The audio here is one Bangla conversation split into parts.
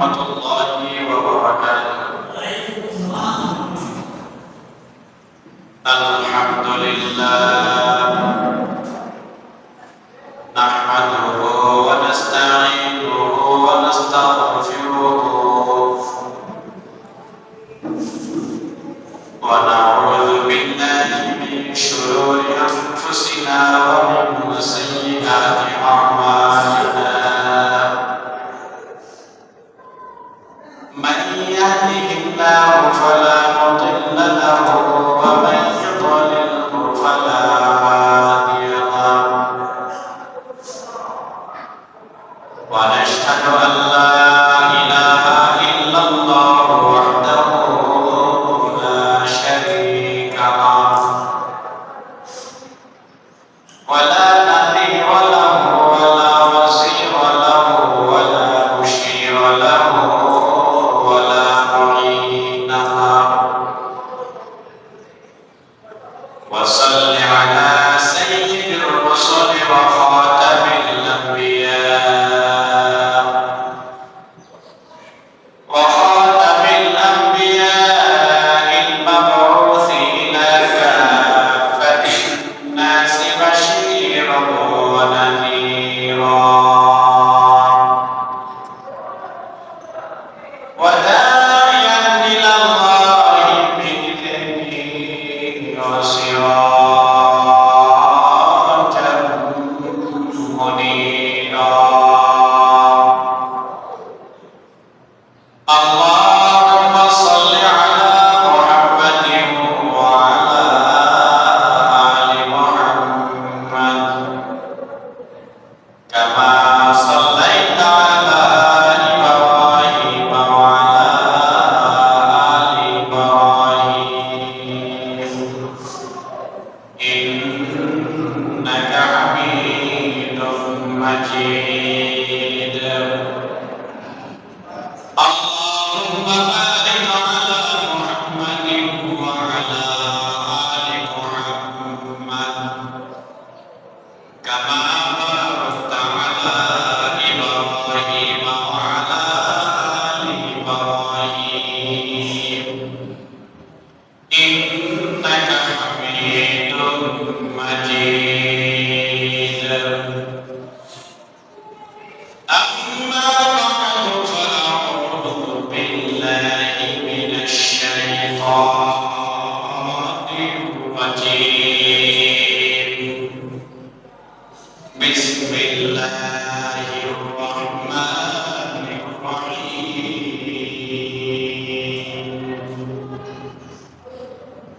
ورحمة الله وبركاته. الحمد لله نحمده ونستعينه ونستغفره ونعوذ بالله من شرور أنفسنا ومن سيئات أعمالنا. من يهده الله فلا مضل له ومن يضلله فلا هادي له. ونشهد أن لا إله إلا الله وحده لا شريك له ولا نظير له ولا وزير له ولا مشير له ولا معين له. وصل على سيد الرسل وخاتم الأنبياء المبعوث إلى كافة الناس بشيرا ونذيرا وداعيا إلى الله بإذنه وسراجا منيرا. اللهم صل على محمد وعلى آل محمد كما صليت على إبراهيم وعلى آل إبراهيم إنك حميد مجيد. اللهم بارك على محمد وعلى آل محمد كما باركت على إبراهيم وعلى آل إبراهيم إنك حميد مجيد. أما بعد فأعوذ بالله من الشيطان الرجيم. بسم الله الرحمن الرحيم.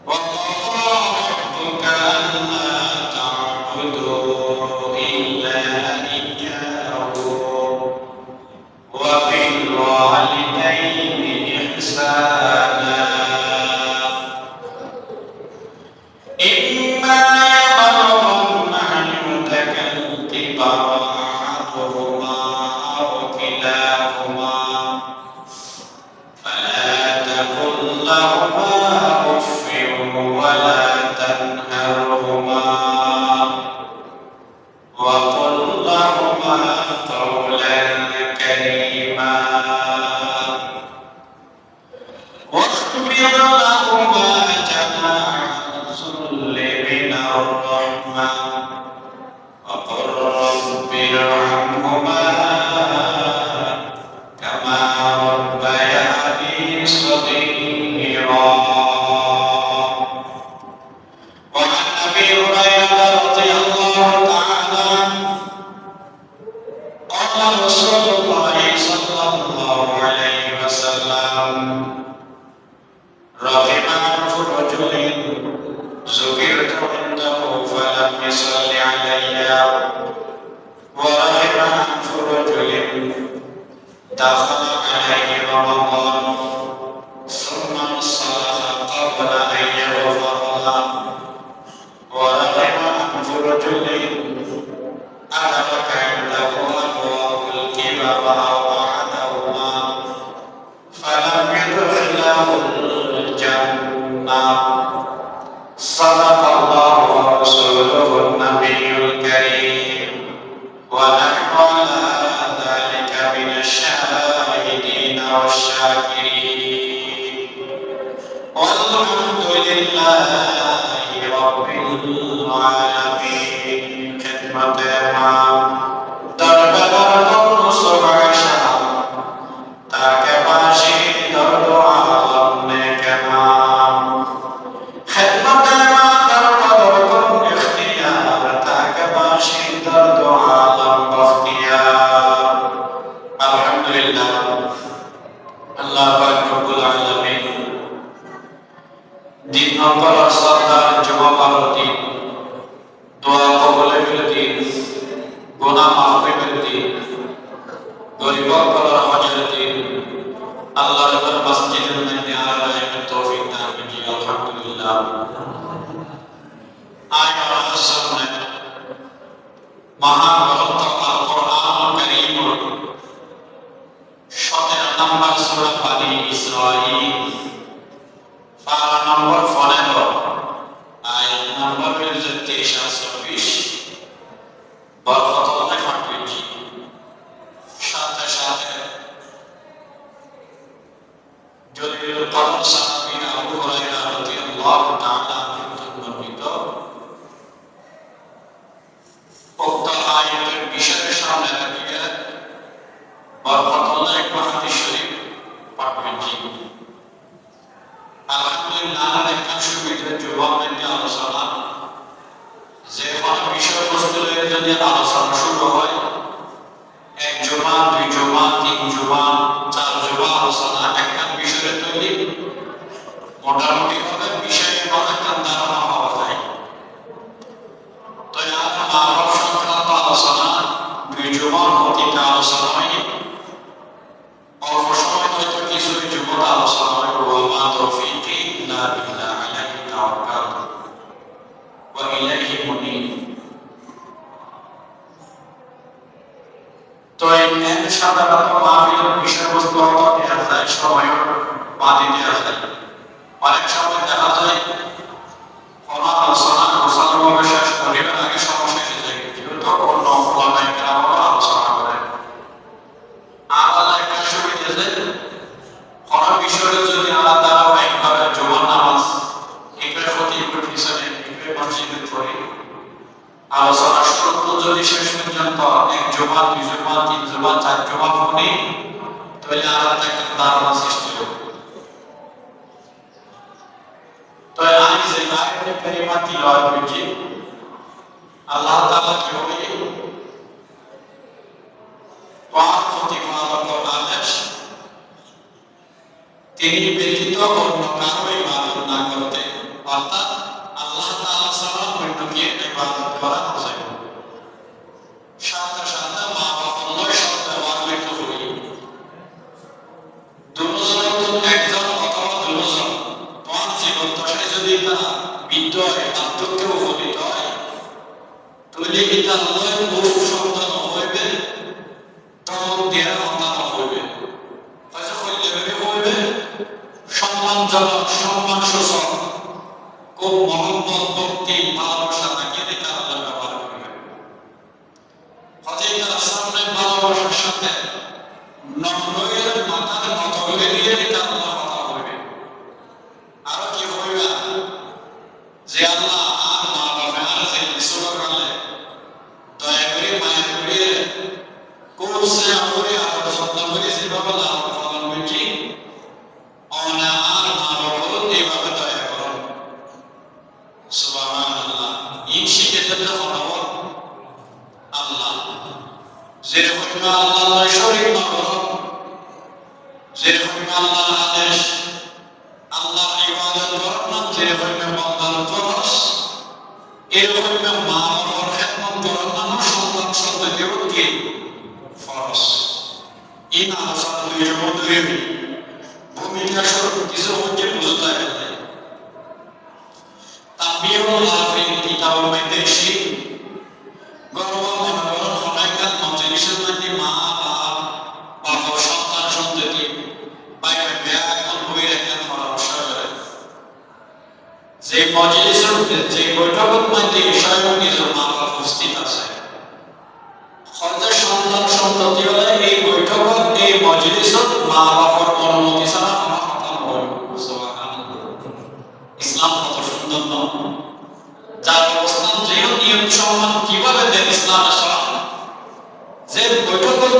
وقضى ربك ألا تعبدوا إلا إياه وبالوالدين إحسانا. إما يبلغن عندك الكبر أحدهما أو كلاهما فلا تقل لهما أف ولا تنهرهما وقل لهما قولا كريما واخفض لهما جناح الذل من الرحمة وقل رب ارحمهما كما ربياني صغيرا. وعن أبي هريرة رضي الله تعالى عنه قال رسول الله صلى الله عليه وسلم رغم أنف رجل ذكرت عنده فلم يصل علي ورغم أنف رجل دخل عليه رمضان ثم انصرف قبل أن يغفر له ورغم أنف رجل أدرك عنده أبواب الكبر ووعدهما فلم يدخله الجنة. صدق الله ورسوله النبي الكريم ونحن على ذلك من الشاهدين আল্লাহ পাক রব্বুল আলামিন দিন নম্বর সালাত জমা পাওয়ার দিন, দোয়া কবুলের দিন, গুনাহ মাফের দিন, গরিব করার হজের দিন, আল্লাহর ঘর মসজিদের মধ্যে আরামের তৌফিক দান করেন আলহামদুলিল্লাহ। আজ আমাদের সামনে মহান গ্রন্থ আল কোরআন কারীম 17 নম্বর সূরা বনী ইসরাঈল পারা নম্বর 15 আয়াত নম্বর 23 আর 24 বরকতুল্লাহ ফাটিয়েছি। সাথে সাথে জলিলুল কদর সাহাবী আবু হুরায়রা রাদিয়াল্লাহু তাআলা আনহু বর্ণিত উক্ত আয়াতের বিষয়ের সামনে রেখে বরকতুল্লাহ একটু হাদিস শরীফ পাঠ করেছি। আলহামদুলিল্লাহ একটা সুবিধার জবাবের আলোচনা, যে কোনো বিষয়বস্তু যদি আলোচনা শুরু হয়, এক জমা, দুই জমা, তিন জমা, চার জমা আলোচনা একটা বিষয়ে তৈরি মোটামুটি ভাবে বিষয়ে একটা ধারণা পাওয়া যায়। তো আর মা বাপ সংক্রান্ত আলোচনা দুই জমা তিনটা আলোচনা হয়, অল্প সময় হয়তো কিছু জমা আলোচনা হয়। ওয়া তৌফিকি ইল্লা বিল্লাহ আলাইহি তাওয়াক্কালতু ওয়া ইলাইহি মুনীব। তো এই সাধারণত মাহফিলের বিষয়বস্তু দেওয়া যায়, সময় বাদে দেওয়া যায়। অনেক সময় দেখা যায় কোনো আলোচনা গোছানোভাবে শেষ করিবার আগে সমস্যা এসে যায়, যেহেতু অন্য ওলামায়ে আলোচনা করে। আলাদা একটা সুবিধা যে কোনো বিষয়ে যদি আলাদা ধারাবাহিকভাবে জুমার নামাজ এগুলোর প্রতি একটু পিছনে এগুলো মসজিদে পড়ি, আলোচনা শুরু যদি শেষ পর্যন্ত এক জমা, দুই জমা, তিন জমা, চার জমা শুনি, তাহলে আলাদা একটা ধারণা সৃষ্টি হবে। তো আমি যে আয়াতে কারিমা তিলাওয়াত করছি, আল্লাহ তাআলা কি হবে পাক প্রতিপালক আদেশ, তিনি ব্যতীত অন্য কারো ইবাদত না করতে, অর্থাৎ আল্লাহ তাআলা ছাড়া অন্যকে ইবাদত করা যায় না। সাথে সাথে মা বাবার সাথে ওয়াজিব হই, দুজন একজন অথবা দুজন তোমার জীবন দশায় যদি তারা বৃদ্ধ হয়, বার্ধক্যে উপনীত হয়, তাহলে এটা আল্লাহর বহু সন্তান হইবে, তখন দেয়া সন্তান হইবে। তাহলে হইলে হইবে সম্মানজনক, সম্মান সূচক, খুব মহব্বত, ভক্তি, ভালোবাসা থাকে, এটা আল্লাহ ব্যবহার করবে। হযরত রাসূলের ভালোবাসার সাথে নম্রের মাথার নত করে দিয়ে এটা আল্লাহ কথা বলবে। আরো কি হইবে যে আল্লাহ আর মা বাবা আর যে সুরা করলে দয়া করে মায়া করে কোসে আমরে আর যত্ন করে যেভাবে লালন পালন করছি, অনা আর মা বাবা এইভাবে দয়া করুন। সুবহানাল্লাহ। এই শিক্ষাটা হলো আল্লাহ যেরকম আল্লাহর শরীক না করো, যেরকম আল্লাহর আদেশ, আল্লাহর ইবাদত করো, যেরকম বান্দার ফরজ, এরকম মা বাবার খেদমত করো, সন্তান সন্ততিও কি ফরজ। এই আলোচনা দুই মধ্যে ভূমিকা স্বরূপ কিছু হচ্ছে বুঝতে হবে। তাবিউল লাফিন কিতাবুল মাইদেশি গর্ব মনোবল অনেকটা মজলিসের মধ্যে মা বাবা সন্তান সন্ততি বাইরে ব্যাকুল হয়ে একটা পরামর্শ করে, যে মজলিসের যে বৈঠকের মধ্যে স্বয়ং নিজের মা বাবা উপস্থিত আছে, হয়তো সন্তান সন্ততি হলে এই বৈঠক, এই মজলিসের মা বাবার অনুমতি ছাড়া আমার কথা নয়। ইসলাম কত সুন্দর নয়, যার অবস্থান যে নিয়ম সম্মান কিভাবে দেন ইসলামের সালাম, যে বৈঠকের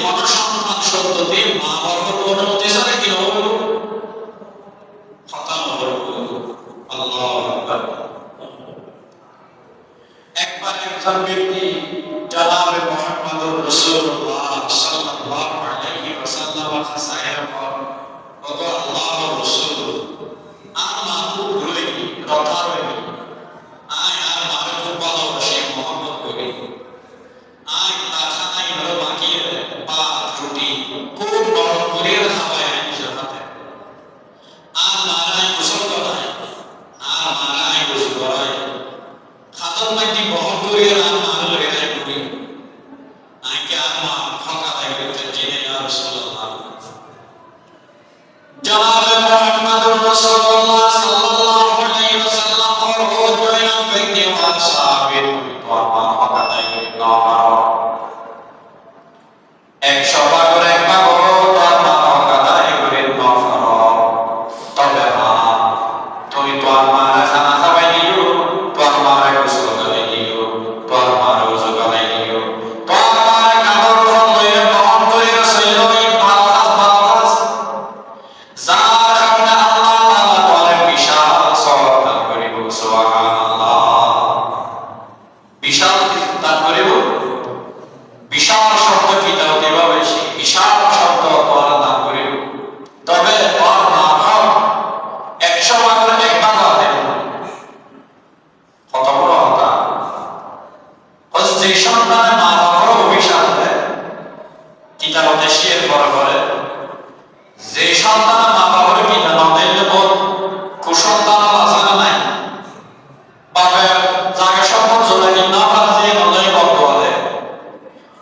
মধ্যে সন্তান সন্ততি মা বাবার অনুমতি ছাড়া কি হবে, খতম হবে। আল্লাহু আকবার। একবার একজন ব্যক্তি জনাবে মুহাম্মদুর রাসূলুল্লাহ সাল্লাল্লাহু আলাইহি ওয়াসাল্লাম রাসূলুল্লাহ সাল্লাল্লাহু আলাইহি আল্লাহর রাসূল আর মাহবুব রই রথা রই আয় আর মাহবুব ভালোবাসি মোহাম্মদ করি আয় তাখানাই হলো বাকি পাঁচ রুটি খুব নরম করে খাওয়ায় নিজের হাতে আর মারাই গোসল করায় আর মারাই গোসল করায় খাতর মাটি বহন করে আর মার লয়ে যায় করি আইকে আর মা ফাঁকা থাকে জিনে ইয়া রাসূলুল্লাহ জনাব মুহাম্মদুর রাসূলুল্লাহ সাল্লাল্লাহু আলাইহি ওয়াসাল্লাম ফরজ জয়না ব্যক্তি ওয়ান সাহাবীর তোমার ফাঁকা থাকে না পারো 100 ভাগের এক ভাগ তোমার ফাঁকা থাকে করে না পারো তবে মা তুমি তোমার মারা খানা খাওয়াই দিও তোমার মারা গোসল করাই দিও তোমার মারা ওযু করাই দিও তোমার মারা কাপড় লইয়া বহন করে রাসূলুল্লাহ বাতাস যার কারণে আল্লাহ তাআলা তোমার বিশাল সওয়াব দান করিব সুবহানাল্লাহ বিশাল দান করিব বিশাল শব্দ কি দাও দেবা বেশি বিশাল শব্দ তোমার দান করিব তবে তোমার মা ভাব 100 ভাগের এক ভাগ দেব কত বড় কথা যে সন্তানের মা বাবার অভিশাপ দেয় কিতাবতে শের করে যে সন্তানের মা বাবার কিনা না দিলে বল কুসন্তান আছে না নাই বাবার জায়গা সম্পদ জোড়া দিন না পারা যায় নলে বদুয়া দেয়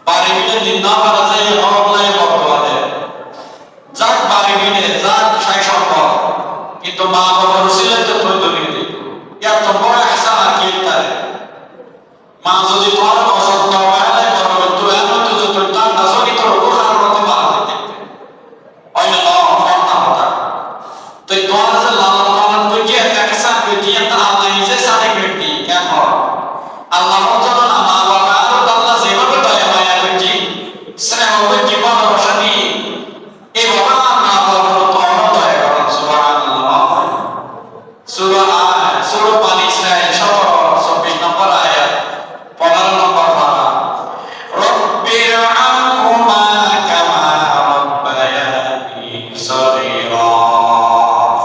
বাড়ি মিলে দিন না পারা যায় নলে বদুয়া দেয় যাক বাড়ি মিলে যাক সাই সম্পদ কিন্তু মা বাবার ছিলেন তো তুই দুনিয়া দিত এত বড় হাসান আর কি তারে মা যদি তোমার অযত্ন হয় বড় তো এমন তো যত তার নাজকি তোর উপহার করতে পারবে দেখতে হয় না না হতা তো তোমার যে লালন পালন করে কি একটা হাসান করে কি একটা আল্লাহ নিজে সাথে ব্যক্তি কেন আল্লাহ তাআলা না মা বাবা আর আল্লাহ যেভাবে দয়া মায়া করে স্নেহ করে কি ভালোবাসা দিয়ে এই বাবা মা বাবার তো আমরা দয়া করেন সুবহানাল্লাহ সূরা বনী ইসরাঈল 24 নম্বর আয়াত 15 নম্বর পারা রব্বির আনহুমা কামা রাব্বায়ানি সগীরা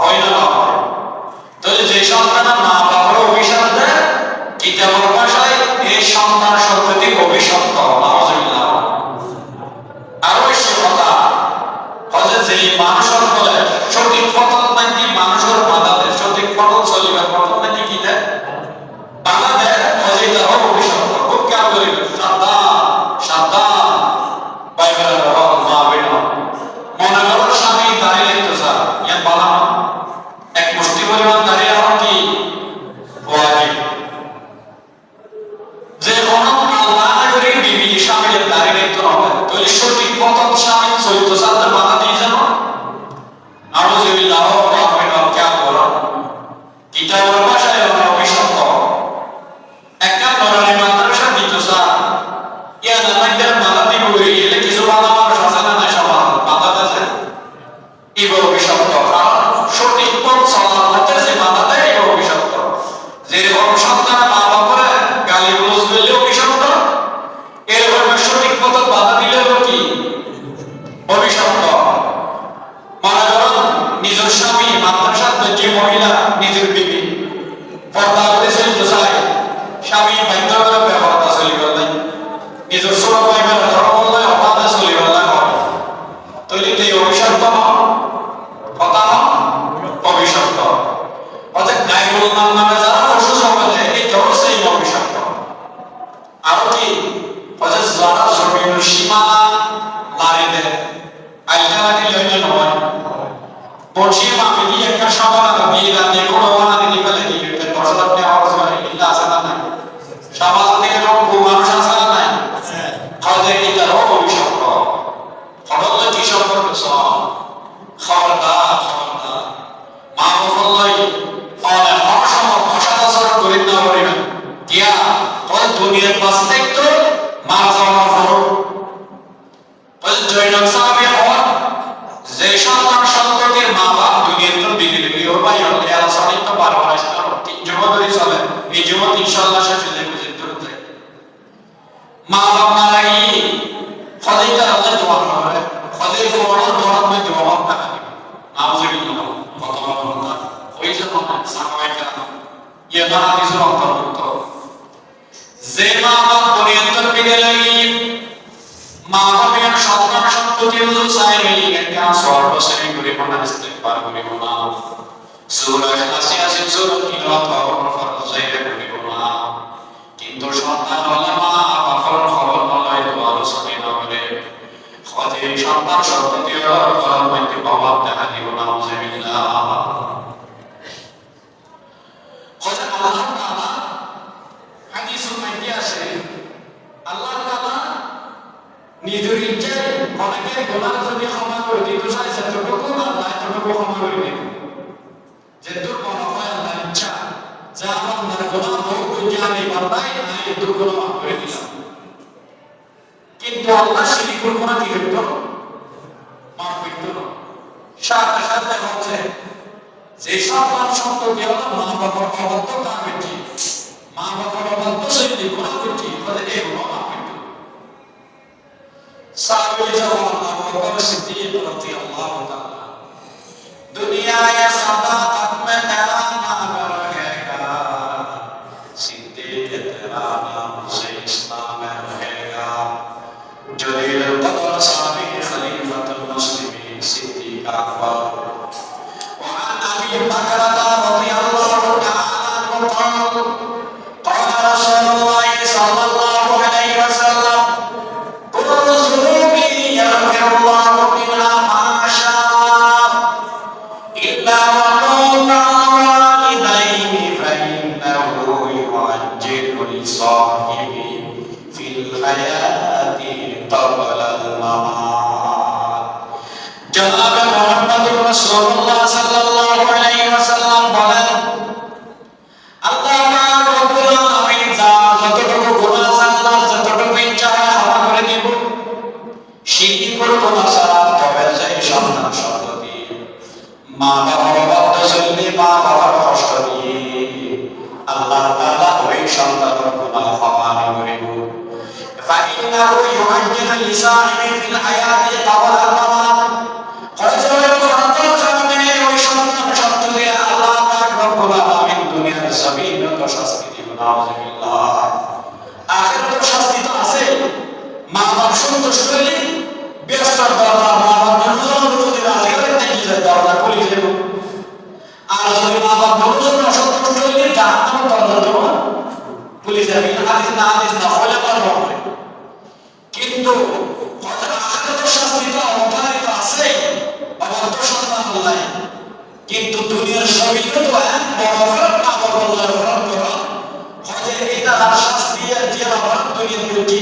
কইনা তো যে সন্তান মা বাবার অভিশাপ দেয় কিতাবের ভাষায় এই সন্তান সত্যি অভিশপ্ত নাউজুবিল্লাহ আর ওই কথা হযরত যে মানুষের বলে সঠিক পথত মাইতি মানুষের বাধা দেয় সঠিক পথত চলিবার পথত মাইতি কি দেয় বাধা দেয় হযরত তার অভিশপ্ত খুব খেয়াল করিবে সাবধান বাইবেল মা বেনো মনে করো স্বামী দাঁড়িয়ে তো স্যার ইয়া বালা এক মুষ্টি পরিমাণ দাঁড়িয়ে রাখা কি ওয়াজিব যে কোনো আল্লাহ না করে বিবি স্বামীর দাঁড়িয়ে রাখতে হবে তাহলে সঠিক পথত স্বামী চরিত্র সাথে বাধা দিয়ে জানো নাউজুবিল্লাহ আমিনা খেয়াল করো কিতাবের ভাষায় অভিশপ্ত একটা নরনারী মাদ্রাসা দিত স্যার ইয়া নামাইদের বাধা দিব এলে কিছু বাধা মানুষ আছে না নাই সমাজ বাধা আছে এই অভিশপ্ত কারণ সঠিক পথ চলার মধ্যে যে বাধা দেয় এই অভিশপ্ত যেরকম সন্তান মা বাবার গালি গালাজ করলে অভিশপ্ত এরকম সঠিক পথ বাধা দিলে কি অভিশপ্ত মনে করুন নিজের স্বামী মাদ্রাসার যে মহিলা নিজের বিবি পর্দা করে চলতে চায় স্বামী বাধ্য করে ব্যবহারটা চলিবার নাই নিজের ছোট ভাই বোনের ধর্ম নয় অবাধে চলিবার না হয় তৈরি এই অভিশপ্ত কথা অভিশপ্ত অর্থাৎ গায়বুল নাম নামে যারা পশু সম্পদে এই ধর সেই অভিশপ্ত আরো কি অর্থাৎ যারা জমির সীমানা লাড়ি দেয় আলকালাটি লইলে নয় বর্ষি মাপে দিয়ে একটা সমাধান দিয়ে রাতে কোনো ওয়ানা দিয়ে ফেলে দিয়ে দর্শক আপনি আওয়াজ করে ইল্লা আছে না নাই সমাজ থেকে লোক মানুষ আছে না নাই তাহলে এটার অভিশপ্ত ফটল কি সম্পর্ক খবরদার মা বললাই অনেক অসম্ভব ভাষাদাচরণ করি না করিবেন কিয়া বল দুনিয়ার বাস্তিক তো মারা যাওয়ার ফরক বল জয়নক সাহাবী হওয়া যে সন্তান সন্ততির মা বাপ দুনিয়ার তো বিগড়ে গিয়ে ওর ভাই হলে আর সঠিক তো বারবার আসতে পারো 3 জমা ধরে চলে এই জমা ইনশাআল্লাহ শেষ হয়ে যাবে যেতে মা বাপ মারা গিয়ে ফদিলতা আল্লাহ দোয়া করে ফদিল ফরজ দোয়া সাহাবায়ে ইয়া হাদিসের অন্তর্ভুক্ত যে মা বাপ দুনিয়াতে বিদে লাগি মা বাপের সন্তান সন্ততি হুজুর চাই মিলি একটা সর্বশ্রেণী করিব না ইস্তেগফার করিব না সূরা ইয়াসিন সূরা তিলাওয়াত করার ফরজ যাইবে করিব না কিন্তু সন্তান হলে মা বাপের খবর নয় দোয়ার শুনে না বলে খোদে সন্তান সন্ততি করার মধ্যে প্রভাব দেখা দিব না আউযুবিল্লাহ খোদা আল্লাহ তাআলা হাদিসের মধ্যে আছে আল্লাহ তাআলা নিজের ইচ্ছায় অনেকের গুনাহ যদি ক্ষমা করে দিত চাই যতটুকু আল্লাহ ততটুকু ক্ষমা করে দিত যেটুকু মনে হয় আল্লাহ ইচ্ছা যা আমার গুনাহ বহু জানি বান্দাই নাই এটুকু ক্ষমা করে দিলাম কিন্তু আল্লাহ শিরিক করব না কি করত মাফ করত না সাথে সাথে হচ্ছে যে সন্তান সন্ততি হলো মা বাবার অবাধ্য কাজ করছে মা বাবার অবাধ্য সেটি গুনাহ করছে তাহলে এগুলো মাফ করত साबिर जवान अबू बकर सिद्दीक रज़ियल्लाहु ताला दुनिया या सदाकत में तेरा नाम रहेगा सिद्दीक तेरा नाम से इस्लाम में रहेगा जलील कदर साबिर खलीफतुल मुस्लिमीन सिद्दीक अकबर وعن ابي بكر رضي الله تعالى عنه قال رسول الله صلى الله عليه وسلم يغفر الله منها ما شاء إلا وقوع الوالدين فإنه يعجل لصاحبه في الحياة قبل الممات جناب محمد رسول الله صلى الله عليه وسلم বলেন আল্লাহ রব্বুল আলামিন যতটুকু গুনাহ আল্লাহ যতটুকু ইচ্ছা ক্ষমা করে দিব শিরিক করব না সারা তবে সেই সন্তান সন্ততি মা বাবার অবাধ্য চললে মা বাবার কষ্ট দিয়ে আল্লাহ তাআলা ওই সন্তানের গুনাহ ক্ষমা করিব ফাইন্নাহু ইউআজ্জিলু লিসানিহি ফিল হায়াতি ক্বাবলা আল-মামাত কয়জনের সন্তান সামনে ওই সন্তান সন্ততি আল্লাহ পাক রব্বুল আলামিন দুনিয়ার জমিনে তো শাস্তি দিব নাউযুবিল্লাহ আখিরাতে শাস্তি তো আছে মা বাপ সন্তুষ্ট হইলে ব্যস্তার দরজা মা বাপ যদি রাজি হয় নিজের দরজা খুলে দেব আর যদি মা বাপ মনোযোগ অসন্তুষ্ট হইলে জাহান্নামের দরজা দেব খুলে যাবে হাদিস না হলে পারবো কিন্তু আখিরাতের শাস্তি তো অবধারিত আছে অবাধ্য সন্তান হলে কিন্তু দুনিয়ার জমিনে তো এক বড় অপরাধ না করলে অপরাধ করা হয়তো এটা শাস্তি দিয়ে অপরাধ দুনিয়ার মধ্যে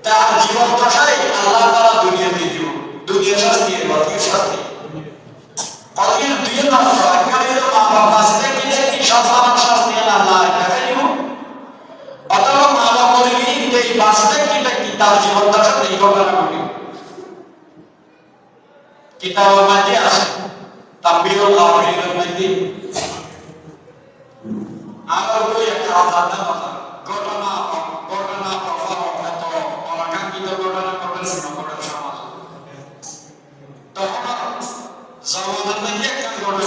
তার জীবন দশায় আল্লাহ তাআলা দুনিয়াতে দিব দুনিয়ার শাস্তি বাতিল শাস্তি কতদিন দুই নম্বর একবারে মা বাবা বাঁচতে গেলে কি সন্তান শাস্তি আল্লাহ টাকা দিব অথবা মা বাবা বলে এই বাঁচতে গেলে কি তার জীবন দশাতে এই ঘটনা ঘটে কিতাবের মধ্যে আছে তানবীহুল গাফিলের মধ্যে আর ওই একটা কথা ঘটনা ঘটনা ঘটনা সমাজ তখন জমানার মধ্যে একটা ঘটনা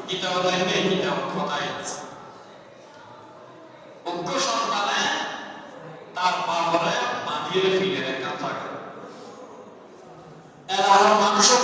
কিতাবের মধ্যে কিতাব কথাই উগ্র সন্তানে তার বাবারে বাঁধিয়ে ফিরে একটা থাকে এরা মানুষের